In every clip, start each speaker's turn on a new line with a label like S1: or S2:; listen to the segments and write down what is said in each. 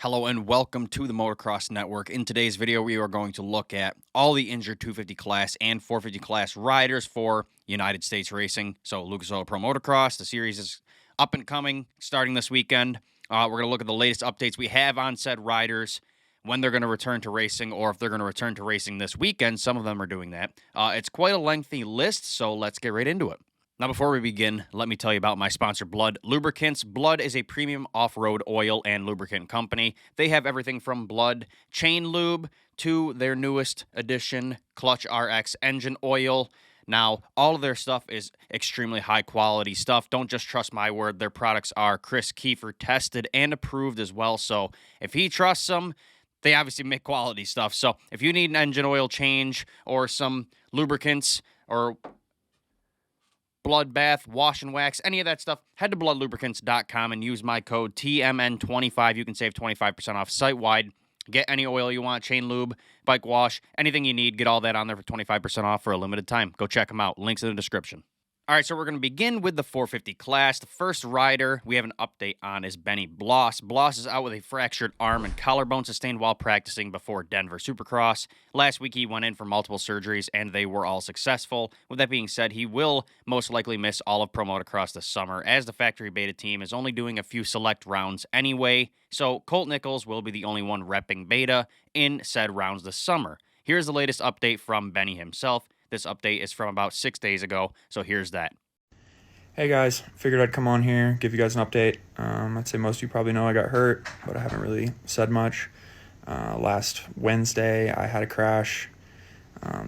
S1: Hello and welcome to the Motocross Network. In today's video, we are going to look at all the injured 250 class and 450 class riders for United States Racing. So Lucas Oil Pro Motocross, the series is up and coming, starting this weekend. We're going to look at the latest updates we have on said riders, when they're going to return to racing, or if they're going to return to racing this weekend. Some of them are doing that. It's quite a lengthy list, so let's get right into it. Now, before we begin, let me tell you about my sponsor, Blood Lubricants. Blood is a premium off-road oil and lubricant company. They have everything from Blood chain lube to their newest addition, Clutch RX engine oil. Now, all of their stuff is extremely high-quality stuff. Don't just trust my word. Their products are Chris Kiefer tested and approved as well. So if he trusts them, they obviously make quality stuff. So if you need an engine oil change or some lubricants or bloodbath, wash and wax, any of that stuff, head to bloodlubricants.com and use my code TMN25. You can save 25% off site-wide. Get any oil you want, chain lube, bike wash, anything you need. Get all that on there for 25% off for a limited time. Go check them out. Links in the description. All right, so we're going to begin with the 450 class. The first rider we have an update on is Benny Bloss. Bloss is out with a fractured arm and collarbone sustained while practicing before Denver Supercross. Last week, he went in for multiple surgeries, and they were all successful. With that being said, he will most likely miss all of Pro Motocross this summer, as the factory beta team is only doing a few select rounds anyway. So Colt Nichols will be the only one repping beta in said rounds this summer. Here's the latest update from Benny himself. This update is from about 6 days ago, so here's that.
S2: Hey guys, figured I'd come on here, give you guys an update. I'd say most of you probably know I got hurt, but I haven't really said much. Last Wednesday, I had a crash,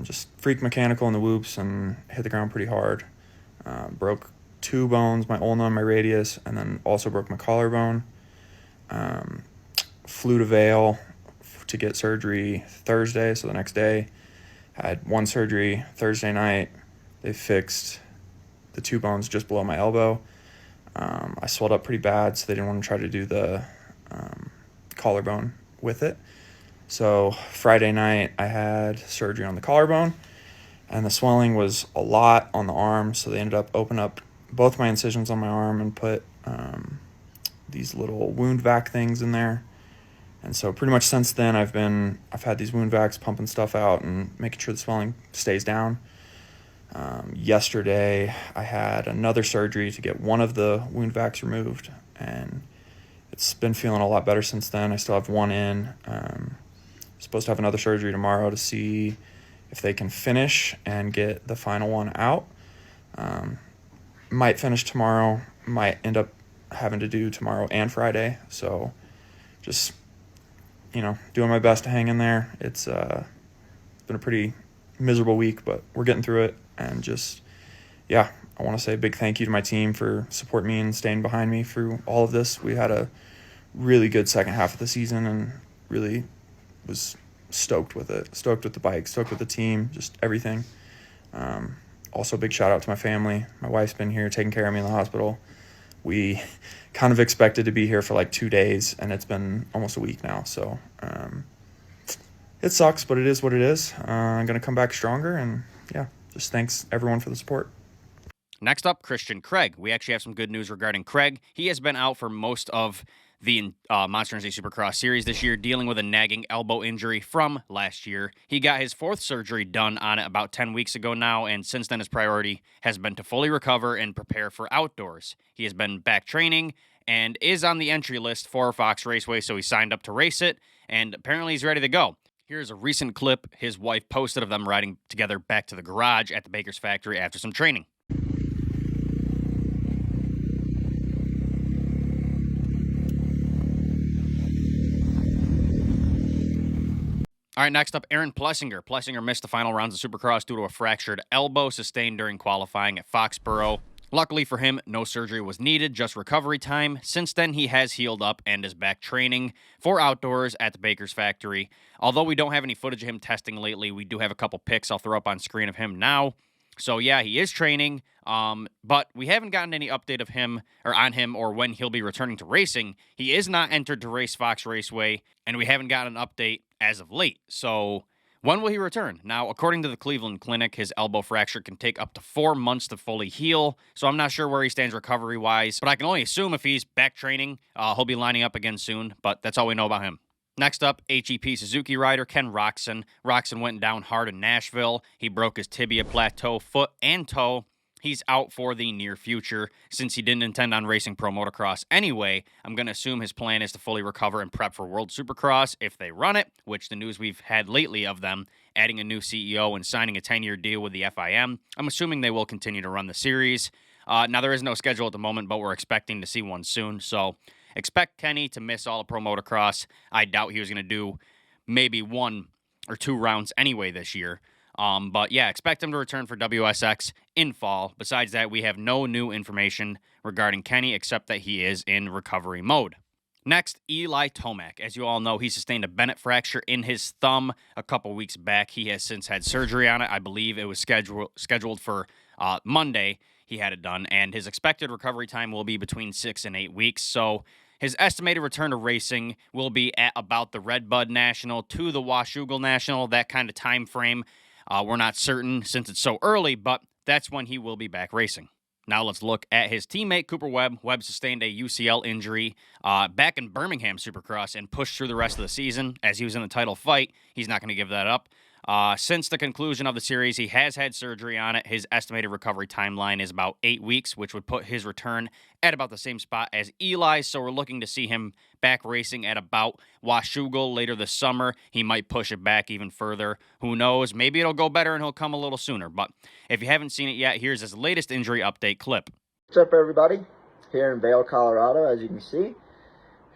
S2: just freak mechanical in the whoops and hit the ground pretty hard. Broke two bones, my ulna and my radius, and then also broke my collarbone. Flew to Vail to get surgery Thursday, so the next day. Had one surgery Thursday night. They fixed the two bones just below my elbow. I swelled up pretty bad, so they didn't want to try to do the collarbone with it. So Friday night, I had surgery on the collarbone, and the swelling was a lot on the arm, so they ended up opening up both my incisions on my arm and put these little wound vac things in there. And so pretty much since then, I've had these wound vacs pumping stuff out and making sure the swelling stays down. Yesterday, I had another surgery to get one of the wound vacs removed, and it's been feeling a lot better since then. I still have one in. Supposed to have another surgery tomorrow to see if they can finish and get the final one out. Might finish tomorrow, might end up having to do tomorrow and Friday. So just doing my best to hang in there. It's been a pretty miserable week, but we're getting through it. And I want to say a big thank you to my team for supporting me and staying behind me through all of this. We had a really good second half of the season and really was stoked with it. Stoked with the bike, stoked with the team, just everything. Also, big shout out to my family. My wife's been here taking care of me in the hospital. We kind of expected to be here for like 2 days, and it's been almost a week now. So it sucks, but it is what it is. I'm going to come back stronger, and just thanks everyone for the support.
S1: Next up, Christian Craig. We actually have some good news regarding Craig. He has been out for most of the Monster Energy Supercross series this year, dealing with a nagging elbow injury from last year. He got his fourth surgery done on it about 10 weeks ago now, and since then his priority has been to fully recover and prepare for outdoors. He has been back training and is on the entry list for Fox Raceway, so he signed up to race it, and apparently he's ready to go. Here's a recent clip his wife posted of them riding together back to the garage at the Baker's factory after some training. All right, next up, Aaron Plessinger. Plessinger missed the final rounds of Supercross due to a fractured elbow sustained during qualifying at Foxborough. Luckily for him, no surgery was needed, just recovery time. Since then, he has healed up and is back training for outdoors at the Baker's factory. Although we don't have any footage of him testing lately, we do have a couple pics I'll throw up on screen of him now. So yeah, he is training, but we haven't gotten any update of him or on him or when he'll be returning to racing. He is not entered to race Fox Raceway, and we haven't gotten an update as of late. So When will he return? Now, according to the Cleveland Clinic, his elbow fracture can take up to 4 months to fully heal, so I'm not sure where he stands recovery-wise, but I can only assume if he's back training, he'll be lining up again soon, but that's all we know about him. Next up, HEP Suzuki rider Ken Roczen. Roczen went down hard in Nashville. He broke his tibia, plateau, foot, and toe. He's out for the near future. Since he didn't intend on racing pro motocross anyway, I'm going to assume his plan is to fully recover and prep for World Supercross if they run it, which the news we've had lately of them adding a new CEO and signing a 10-year deal with the FIM. I'm assuming they will continue to run the series. Now, there is no schedule at the moment, but we're expecting to see one soon. So expect Kenny to miss all of pro motocross. I doubt he was going to do maybe 1 or 2 rounds anyway this year. But yeah, expect him to return for WSX in fall. Besides that, we have no new information regarding Kenny except that he is in recovery mode. Next, Eli Tomac. As you all know, he sustained a Bennett fracture in his thumb a couple weeks back. He has since had surgery on it. I believe it was scheduled for Monday. He had it done, and his expected recovery time will be between 6 and 8 weeks. So his estimated return to racing will be at about the Redbud National to the Washougal National, that kind of time frame. We're not certain since it's so early, but that's when he will be back racing. Now let's look at his teammate, Cooper Webb. Webb sustained a UCL injury back in Birmingham Supercross and pushed through the rest of the season as he was in the title fight. He's not going to give that up. Since the conclusion of the series, he has had surgery on it. His estimated recovery timeline is about 8 weeks, which would put his return at about the same spot as Eli. So we're looking to see him back racing at about Washougal later this summer. He might push it back even further. Who knows? Maybe it'll go better and he'll come a little sooner. But if you haven't seen it yet, here's his latest injury update clip.
S3: What's up, everybody? Here in Vail, Colorado, as you can see.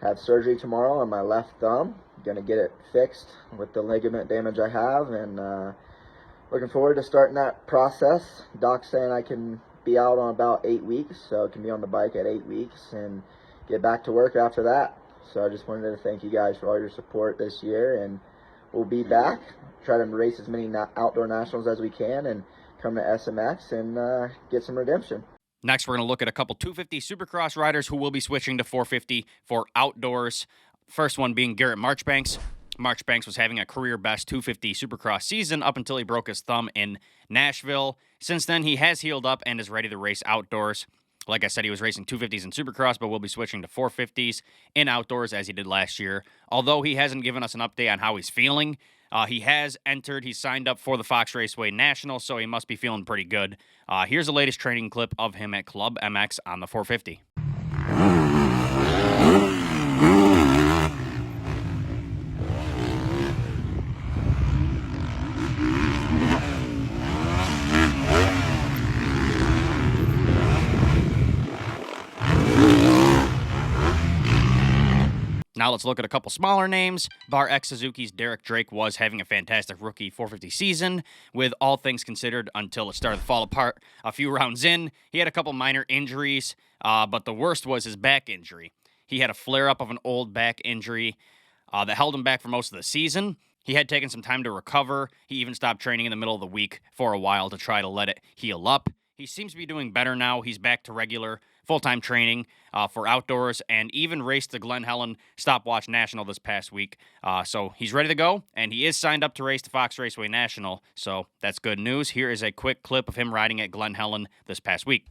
S3: Have surgery tomorrow on my left thumb. Gonna get it fixed with the ligament damage I have, and looking forward to starting that process. Doc's saying I can be out on about 8 weeks, so I can be on the bike at 8 weeks and get back to work after that. So I just wanted to thank you guys for all your support this year, and we'll be back. Try to race as many outdoor nationals as we can and come to SMX and get some redemption.
S1: Next, we're going to look at a couple 250 Supercross riders who will be switching to 450 for outdoors. First one being Garrett Marchbanks. Marchbanks was having a career-best 250 Supercross season up until he broke his thumb in Nashville. Since then, he has healed up and is ready to race outdoors. Like I said, he was racing 250s in Supercross, but will be switching to 450s in outdoors as he did last year. Although he hasn't given us an update on how he's feeling, he has entered, he's signed up for the Fox Raceway National, so he must be feeling pretty good. Here's the latest training clip of him at Club MX on the 450. Now let's look at a couple smaller names. BarX Suzuki's Derek Drake was having a fantastic rookie 450 season, with all things considered, until it started to fall apart a few rounds in. He had a couple minor injuries, but the worst was his back injury. He had a flare-up of an old back injury that held him back for most of the season. He had taken some time to recover. He even stopped training in the middle of the week for a while to try to let it heal up. He seems to be doing better now. He's back to regular full-time training for outdoors and even raced the Glen Helen Stopwatch National this past week. So he's ready to go, and he is signed up to race the Fox Raceway National. So that's good news. Here is a quick clip of him riding at Glen Helen this past week.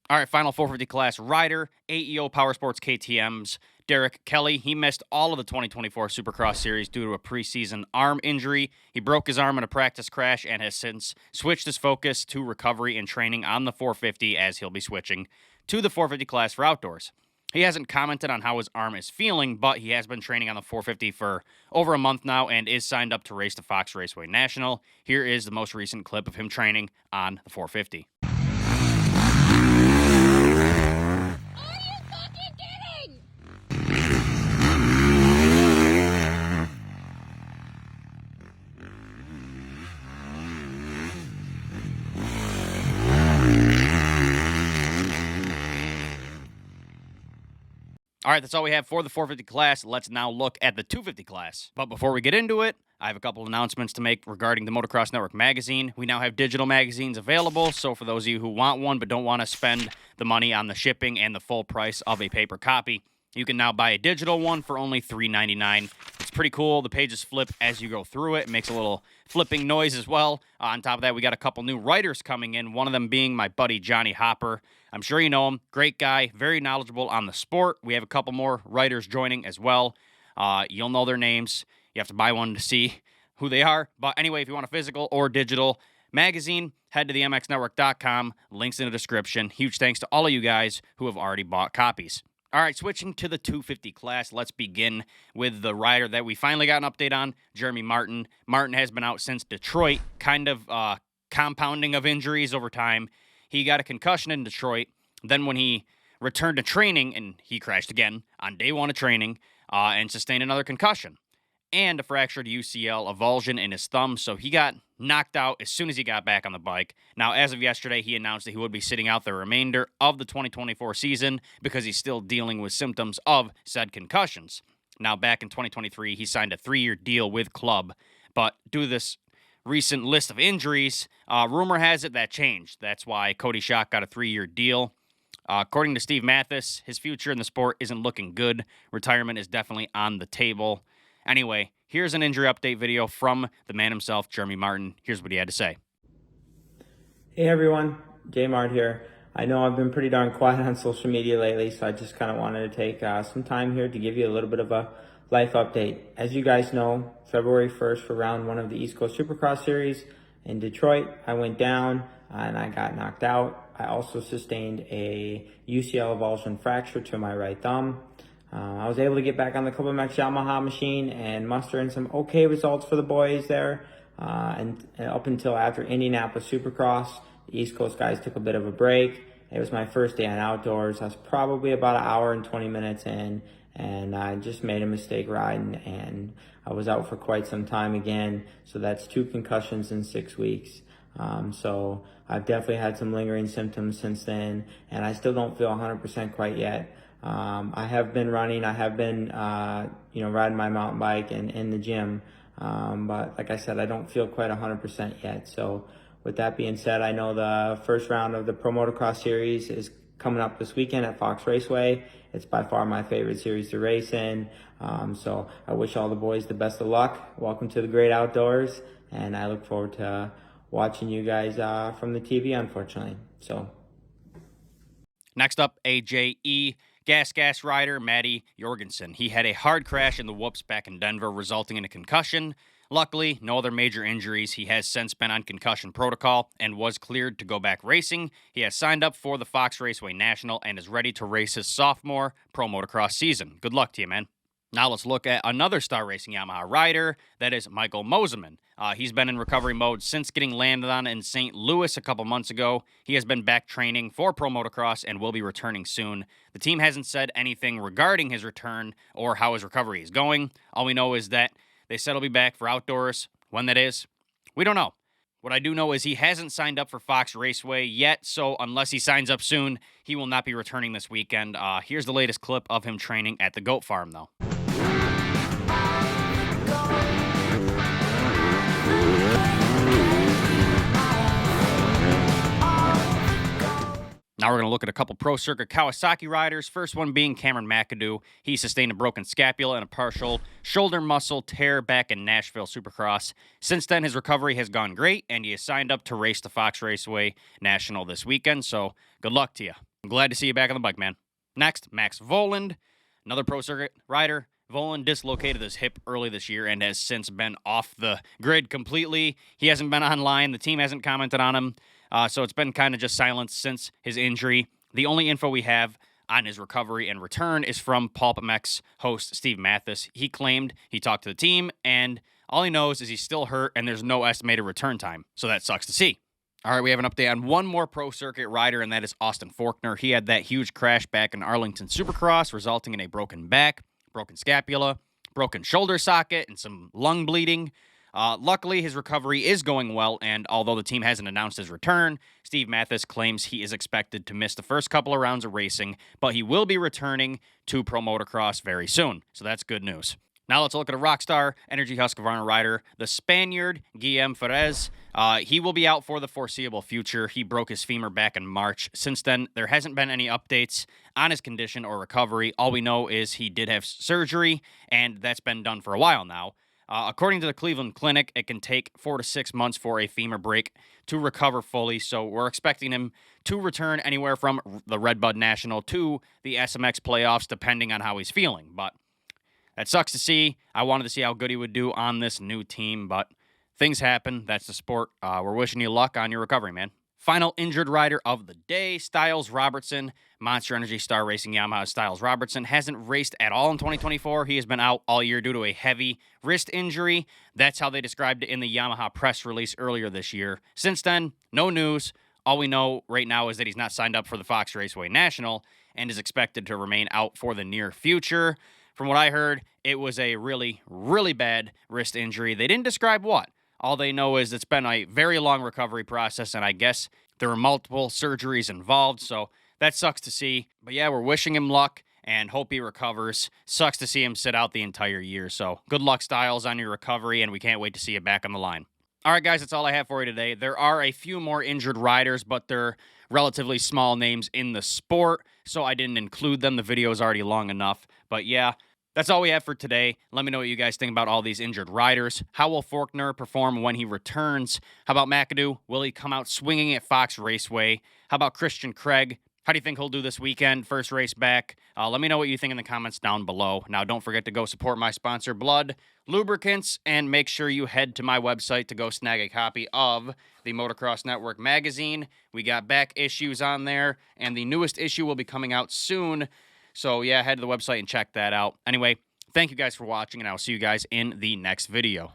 S1: All right, final 450 class rider, AEO Powersports KTM's Derek Kelly. He missed all of the 2024 Supercross Series due to a preseason arm injury. He broke his arm in a practice crash and has since switched his focus to recovery and training on the 450 as he'll be switching to the 450 class for outdoors. He hasn't commented on how his arm is feeling, but he has been training on the 450 for over a month now and is signed up to race the Fox Raceway National. Here is the most recent clip of him training on the 450. All right, that's all we have for the 450 class. Let's now look at the 250 class. But before we get into it, I have a couple announcements to make regarding the Motocross Network magazine. We now have digital magazines available, so for those of you who want one but don't want to spend the money on the shipping and the full price of a paper copy, you can now buy a digital one for only $3.99. It's pretty cool. The pages flip as you go through it. It makes a little flipping noise as well. On top of that, we got a couple new writers coming in, one of them being my buddy Johnny Hopper. I'm sure you know him. Great guy, very knowledgeable on the sport. We have a couple more writers joining as well. You'll know their names. You have to buy one to see who they are. But anyway, if you want a physical or digital magazine, head to themxnetwork.com. Links in the description. Huge thanks to all of you guys who have already bought copies. All right, switching to the 250 class, let's begin with the rider that we finally got an update on, Jeremy Martin. Martin has been out since Detroit, kind of compounding of injuries over time. He got a concussion in Detroit. Then when he returned to training, and he crashed again on day one of training and sustained another concussion and a fractured UCL avulsion in his thumb. So he got knocked out as soon as he got back on the bike. Now, as of yesterday, he announced that he would be sitting out the remainder of the 2024 season because he's still dealing with symptoms of said concussions. Now, back in 2023, he signed a 3-year deal with club, but due to this recent list of injuries, rumor has it that changed. That's why Cody Schock got a 3-year deal. According to Steve Mathis, his future in the sport isn't looking good. Retirement is definitely on the table. Anyway, here's an injury update video from the man himself, Jeremy Martin. Here's what he had to say.
S4: Hey everyone, J Mart here. I know I've been pretty darn quiet on social media lately, so I just kind of wanted to take some time here to give you a little bit of a life update. As you guys know, February 1st for round 1 of the East Coast Supercross Series in Detroit, I went down and I got knocked out. I also sustained a UCL avulsion fracture to my right thumb. I was able to get back on the Kawasaki Yamaha machine and muster in some okay results for the boys there. And up until after Indianapolis Supercross, the East Coast guys took a bit of a break. It was my first day on outdoors. I was probably about an hour and 20 minutes in, and I just made a mistake riding, and I was out for quite some time again. So that's 2 concussions in 6 weeks. So I've definitely had some lingering symptoms since then, and I still don't feel 100% quite yet. I have been running. I have been, riding my mountain bike and in the gym. But like I said, I don't feel quite 100% yet. So with that being said, I know the first round of the Pro Motocross Series is coming up this weekend at Fox Raceway. It's by far my favorite series to race in. So I wish all the boys the best of luck. Welcome to the great outdoors. And I look forward to watching you guys from the TV, unfortunately. So
S1: Next up, AJE. Gas rider Matty Jorgensen. He had a hard crash in the whoops back in Denver, resulting in a concussion. Luckily, no other major injuries. He has since been on concussion protocol and was cleared to go back racing. He has signed up for the Fox Raceway National and is ready to race his sophomore pro motocross season. Good luck to you, man. Now let's look at another Star Racing Yamaha rider. That is Michael Moseman. He's been in recovery mode since getting landed on in St. Louis a couple months ago. He has been back training for pro motocross and will be returning soon. The team hasn't said anything regarding his return or how his recovery is going. All we know is that they said he'll be back for outdoors. When that is, we don't know. What I do know is he hasn't signed up for Fox Raceway yet, so unless he signs up soon, he will not be returning this weekend. Here's the latest clip of him training at the goat farm, though. Now we're going to look at a couple Pro Circuit Kawasaki riders. First one being Cameron McAdoo. He sustained a broken scapula and a partial shoulder muscle tear back in Nashville Supercross. Since then, his recovery has gone great, and he has signed up to race the Fox Raceway National this weekend, so good luck to you. I'm glad to see you back on the bike, man. Next, Max Vohland, another Pro Circuit rider. Vohland dislocated his hip early this year and has since been off the grid completely. He hasn't been online. The team hasn't commented on him. So it's been kind of just silence since his injury. The only info we have on his recovery and return is from Pulp MX host Steve Mathis. He claimed he talked to the team, and all he knows is he's still hurt and there's no estimated return time. So that sucks to see. All right, we have an update on one more Pro Circuit rider, and that is Austin Forkner. He had that huge crash back in Arlington Supercross, resulting in a broken back, broken scapula, broken shoulder socket, and some lung bleeding. Luckily, his recovery is going well, and although the team hasn't announced his return, Steve Matthes claims he is expected to miss the first couple of rounds of racing, but he will be returning to pro motocross very soon, so that's good news. Now let's look at a Rockstar Energy Husqvarna rider, the Spaniard Guillem Ferez. He will be out for the foreseeable future. He broke his femur back in March. Since then, there hasn't been any updates on his condition or recovery. All we know is he did have surgery, and that's been done for a while now. According to the Cleveland Clinic, it can take 4 to 6 months for a femur break to recover fully, so we're expecting him to return anywhere from the Redbud National to the SMX playoffs, depending on how he's feeling. But that sucks to see. I wanted to see how good he would do on this new team, but things happen. That's the sport. We're wishing you luck on your recovery, man. Final injured rider of the day, Styles Robertson. Monster Energy Star Racing Yamaha Styles Robertson hasn't raced at all in 2024. He has been out all year due to a heavy wrist injury. That's how they described it in the Yamaha press release earlier this year. Since then, no news. All we know right now is that he's not signed up for the Fox Raceway National and is expected to remain out for the near future. From what I heard, it was a really, really bad wrist injury. They didn't describe what. All they know is it's been a very long recovery process, and I guess there were multiple surgeries involved, so that sucks to see. But yeah, we're wishing him luck and hope he recovers. Sucks to see him sit out the entire year, so good luck, Styles, on your recovery, and we can't wait to see you back on the line. All right, guys, that's all I have for you today. There are a few more injured riders, but they're relatively small names in the sport, so I didn't include them. The video is already long enough. But yeah, that's all we have for today. Let me know what you guys think about all these injured riders. How will Forkner perform when he returns? How about McAdoo? Will he come out swinging at Fox Raceway? How about Christian Craig? How do you think he'll do this weekend? First race back. Let me know what you think in the comments down below. Now, don't forget to go support my sponsor, Blood Lubricants, and make sure you head to my website to go snag a copy of the Motocross Network magazine. We got back issues on there, and the newest issue will be coming out soon. So, yeah, head to the website and check that out. Anyway, thank you guys for watching, and I'll see you guys in the next video.